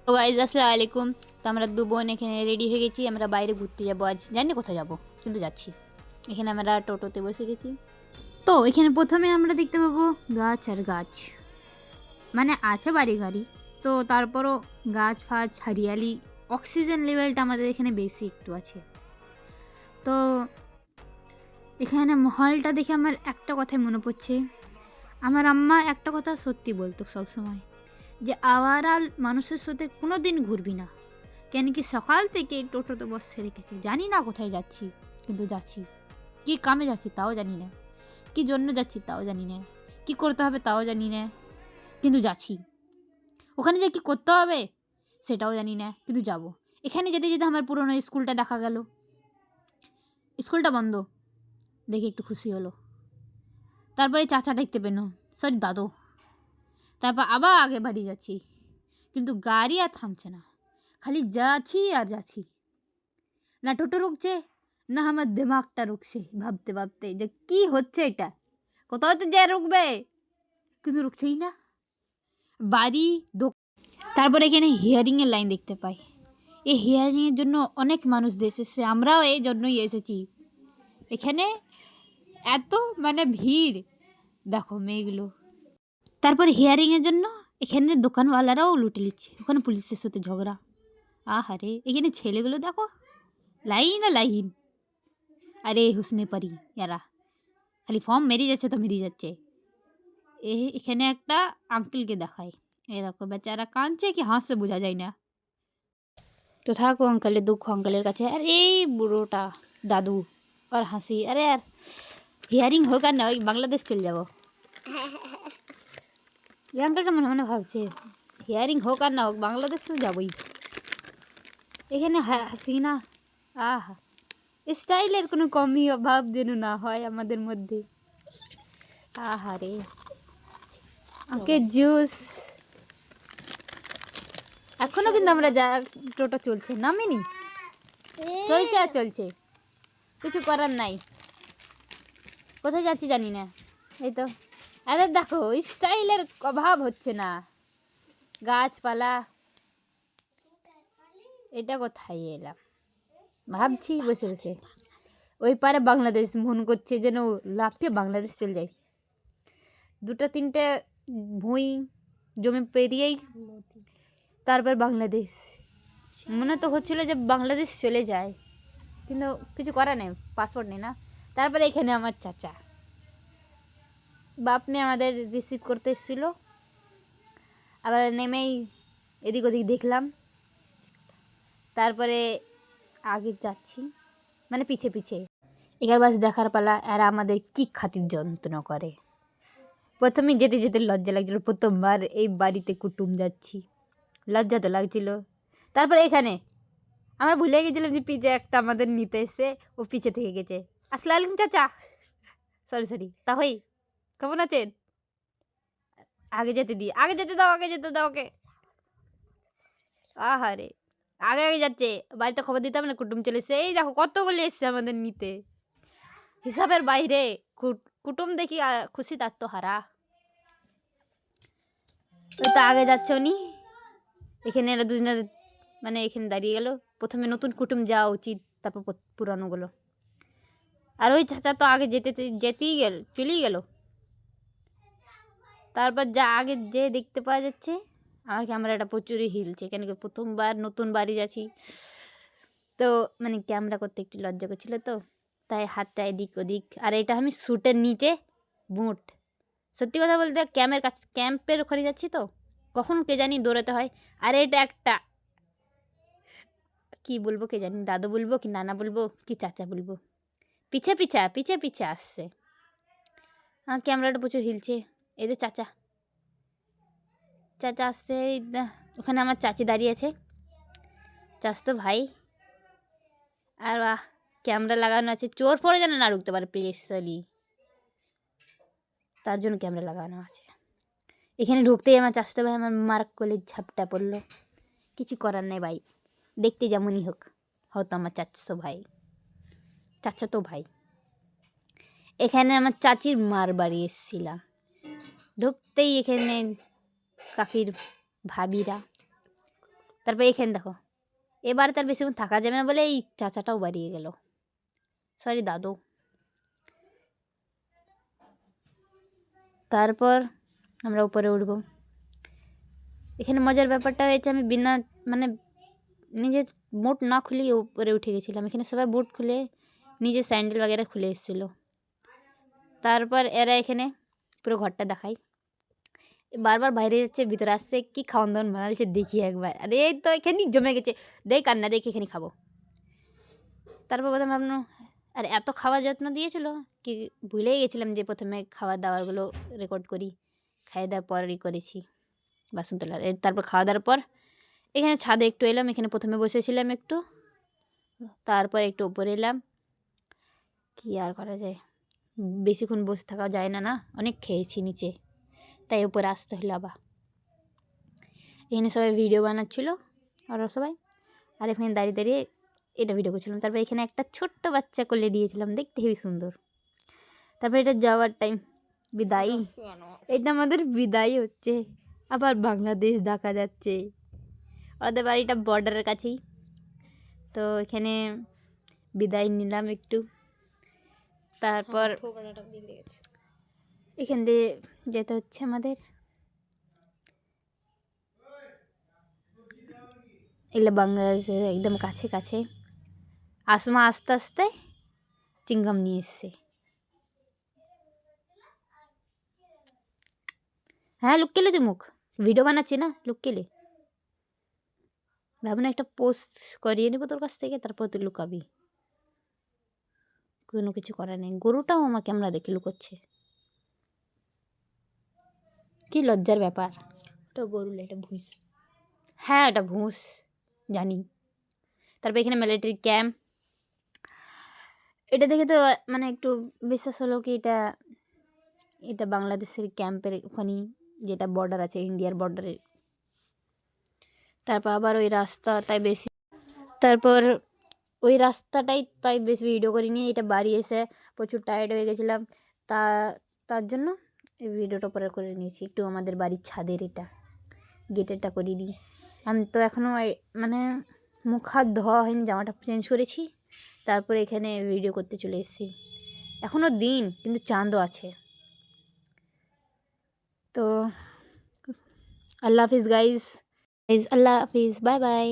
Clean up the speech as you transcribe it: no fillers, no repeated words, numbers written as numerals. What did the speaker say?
তো গাইজ আসসালামু আলাইকুম। তো আমরা দু বোন এখানে রেডি হয়ে গেছি, আমরা বাইরে ঘুরতে যাবো আজ, জানি না কোথায় যাবো কিন্তু যাচ্ছি। এখানে আমরা টোটোতে বসে গেছি। তো এখানে প্রথমে আমরা দেখতে পাবো গাছ আর গাছ, মানে আছে বাড়ি গাড়ি, তো তারপরও গাছ ফাছ হরিয়ালি, অক্সিজেন লেভেলটা আমাদের এখানে বেশি একটু আছে। তো এখানে মহলটা দেখে আমার একটা কথাই মনে পড়ছে, আমার আম্মা একটা কথা সত্যি বলতো সবসময়, যে আওয়ারা মানুষের সাথে কোনো দিন ঘুরবি না, কেন কি সকাল থেকে টোটোতে বসে রেখেছে, জানি না কোথায় যাচ্ছি কিন্তু যাচ্ছি। কি কামে যাচ্ছি তাও জানি না, কি জন্য যাচ্ছি তাও জানি না, কি করতে হবে তাও জানি না, কিন্তু যাচ্ছি। ওখানে যে কি করতে হবে সেটাও জানি না, কিন্তু যাব। এখানে যেতে যেতে আমার পুরনো স্কুলটা দেখা গেল, স্কুলটা বন্ধ দেখে একটু খুশি হলো। তারপরে চাচা দেখতে পেল, সরি দাদু। তারপর আবার আগে বাড়ি যাচ্ছি, কিন্তু গাড়ি আর থামছে না, খালি যাচ্ছি আর যাচ্ছি। না টোটো রুকছে, না আমার দিমাগটা রুকছে ভাবতে ভাবতে যে কি হচ্ছে এটা, কোথাও তো যে রুকবে, কিন্তু রুকছেই না। বাড়ি তারপর এখানে হিয়ারিংয়ের লাইন দেখতে পাই। এই হিয়ারিংয়ের জন্য অনেক মানুষ দেশ এসেছে, আমরাও এই জন্যই এসেছি। এখানে এত মানে ভিড়, দেখো মেয়েগুলো। তারপর হিয়ারিংয়ের জন্য এখানে দোকানওয়ালারাও লুটে নিচ্ছে, ওখানে পুলিশের সাথে ঝগড়া। আহারে এখানে ছেলেগুলো দেখো, লাইন না লাইন, আরে হুসনে পারি এরা খালি ফর্ম মেরে যাচ্ছে তো মেরে যাচ্ছে। এখানে একটা আঙ্কেলকে দেখায়, এরকম বেচারা কাঁদছে কি হাসছে বোঝা যায় না। তো থাকো আঙ্কেলের দুঃখ আঙ্কেলের কাছে, আর এই বুড়োটা দাদু আর হাসি। আরে আর হিয়ারিং হোক আর না ওই বাংলাদেশ চলে যাবো। এই আঙ্কেলটা মনে মনে ভাবছে হিয়ারিং হোক আর না হোক বাংলাদেশ তো যাবোই। এখানে হাসিনা, আহা স্টাইলের কোনো কমই অভাব যেন না হয় আমাদের মধ্যে। আহারে আঙ্কে জুস, এখনো কিন্তু আমরা যা টোটো চলছে, নামিনি, চলছে আর চলছে, কিছু করার নাই। কোথায় যাচ্ছি জানি না। এই তো এদের দেখো স্টাইলের অভাব হচ্ছে না, গাছপালা। এটা কোথায় এলাম ভাবছি বসে বসে। ওই পারে বাংলাদেশ মন করছে যেন লাফিয়ে বাংলাদেশ চলে যায়। দুটো তিনটে ভুঁই জমি পেরিয়েই তারপর বাংলাদেশ, মনে তো হচ্ছিলো যে বাংলাদেশ চলে যায়, কিন্তু কিছু করার নেই, পাসপোর্ট নেই না। তারপরে এখানে আমার চাচা বাপ মেয়ে আমাদের রিসিভ করতে এসেছিলো। আবার নেমেই এদিক ওদিক দেখলাম, তারপরে আগে যাচ্ছি, মানে পিছে পিছে। এগার বাস দেখার পালা, এরা আমাদের কি খাতির যন্ত্রণা করে। প্রথমে যেতে যেতে লজ্জা লাগছিলো, প্রথমবার এই বাড়িতে কুটুম যাচ্ছি, লজ্জা তো লাগছিল। তারপরে এখানে আমরা ভুলে গেছিলাম যে পিছে একটা আমাদের নিতে এসে, ও পিছে থেকে গেছে। আসসালামু আলাইকুম চাচা, সরি সরি তাহই, কেমন আছেন? আগে যেতে দিই, আগে যেতে দাও, আগে যেতে দাও ওকে। আহারে আগে আগে যাচ্ছে, বাড়িতে খবর দিতাম না কুটুম চলে এসছে। এই দেখো কতগুলি এসছে আমাদের নিতে, হিসাবের বাইরে। কুটুম দেখি খুশি তার তো হারা। ওই তো আগে যাচ্ছে উনি, এখানে এরা দুজনে মানে এখানে দাঁড়িয়ে গেল। প্রথমে নতুন কুটুম যাওয়া উচিত, তারপর পুরানোগুলো। আর ওই চাচা তো আগে যেতেই গেল, চলেই গেল। তারপর যা আগে যে দেখতে পাওয়া যাচ্ছে, আমার ক্যামেরাটা প্রচুরই হিলছে, কেন কি প্রথমবার নতুন বাড়ি যাচ্ছি তো, মানে ক্যামেরা করতে একটু লজ্জা করছিল, তো তাই হাতটা এদিক ওদিক। আর এটা আমি শ্যুটের নিচে বুট, সত্যি কথা বলতে ক্যাম্পের ওখানে যাচ্ছি তো, কখন কে জানি দৌড়াতে হয়। আর এটা একটা কি বলবো কে জানি, দাদু বলবো কি নানা বলবো কি চাচা বলবো, পিছে পিছে পিছে পিছে আসছে। আমার ক্যামেরাটা প্রচুর হিলছে। এই যে চাচা চাচা আসছে, ওখানে আমার চাচি দাঁড়িয়ে আছে, চাচতো ভাই। আর বাহ, ক্যামেরা লাগানো আছে, চোর পড়ে যেন না ঢুকতে পারে প্লিজলি, তার জন্য ক্যামেরা লাগানো আছে। এখানে ঢুকতেই আমার চাচতো ভাই আমার মার কোলে ঝাপটা পড়লো। কিছু করার নেই ভাই, দেখতে যেমনই হোক, হয়তো আমার চাচতো ভাই, চাচাতো ভাই। এখানে আমার চাচির মার বাড়ি এসেছিলাম, ঢুকতেই এখানে কাকির ভাবিরা তারপর এখানে দেখো, এবার তার বেশিক্ষণ থাকা যাবে না বলে এই চাচাটাও বাড়িয়ে গেল, সরি দাদু। তারপর আমরা উপরে উঠব। এখানে মজার ব্যাপারটা হয়েছে, আমি বিনা মানে নিজের বুট না খুলেই উপরে উঠে গেছিলাম। এখানে সবাই বুট খুলে নিজের স্যান্ডেল বাগেরা খুলে এসেছিলো। তারপর এরা এখানে পুরো ঘরটা দেখায়, বারবার বাইরে যাচ্ছে ভিতরে আসছে, কি খাওয়ান দাওয়ান বানাচ্ছে দেখি একবার। আরে এই তো এখানেই জমে গেছে, দেখ আর না দেখি এখানে খাবো। তারপর প্রথমে ভাবলাম, আর এত খাওয়ার যত্ন দিয়েছিল কি ভুলেই গেছিলাম যে প্রথমে খাওয়ার দাওয়ারগুলো রেকর্ড করি। খাইয়ে দেওয়ার পরই করেছি বাসন তোলার। তারপর খাওয়া দাওয়ার পর এখানে ছাদে একটু এলাম, এখানে প্রথমে বসেছিলাম একটু, তারপর একটু উপরে এলাম। কি আর করা যায়, বেশিক্ষণ বসে থাকা যায় না, না অনেক খেয়েছি নিচে, তাই উপরে আসতে হলো আবার। এখানে সবাই ভিডিও বানাচ্ছিলো আরও সবাই, আর এখানে দাঁড়িয়ে দাঁড়িয়ে এটা ভিডিও করছিলাম। তারপর এখানে একটা ছোট্ট বাচ্চা কোলে দিয়েছিলাম, দেখতে হেবি সুন্দর। তারপর এটা যাওয়ার টাইম, বিদায়, এটা আমাদের বিদায় হচ্ছে। আবার বাংলাদেশ দেখা যাচ্ছে, ওদের বাড়িটা বর্ডারের কাছেই। তো এখানে বিদায় নিলাম একটু। তারপর এখান দিয়ে যেতে হচ্ছে আমাদের, এগুলো বাংলাদেশের একদম কাছে কাছে। আসমা আস্তে আস্তে চিংগাম নিয়ে এসছে। হ্যাঁ লুকিয়ে তুই মুখ, ভিডিও বানাচ্ছি না, লুকিয়ে ভাবনা একটা পোস্ট করিয়ে নেবো তোর কাছ থেকে, তারপর তুই লুকাবি। কোনো কিছু করার নেই, গরুটাও আমার ক্যামেরা দেখে লুকোচ্ছে, কি লজ্জার ব্যাপার। ওটা গরু না, এটা ভুঁস। হ্যাঁ এটা ভুঁস জানি। তারপর এখানে মিলিটারি ক্যাম্প, এটা দেখে তো মানে একটু বিশ্বাস হলো কি এটা এটা বাংলাদেশের ক্যাম্পের ওখানেই, যেটা বর্ডার আছে ইন্ডিয়ার বর্ডারে। তারপর আবার ওই রাস্তা, তাই বেশি, তারপর ওই রাস্তাটাই তাই বেশি ভিডিও করিনি। এটা বাড়ি এসে প্রচুর টায়ার্ড হয়ে গেছিলাম, তার জন্য এই ভিডিওটা পরে করে নিয়েছি। একটু আমাদের বাড়ির ছাদের এটা গেটেরটা করিনি। আমি তো এখনও মানে মুখ হাত ধোয়া হয়নি, জামাটা চেঞ্জ করেছি, তারপরে এখানে ভিডিও করতে চলে এসেছি। এখনও দিন কিন্তু চাঁদও আছে। তো আল্লাহ হাফিজ গাইজ, আল্লাহ হাফিজ, বাই বাই।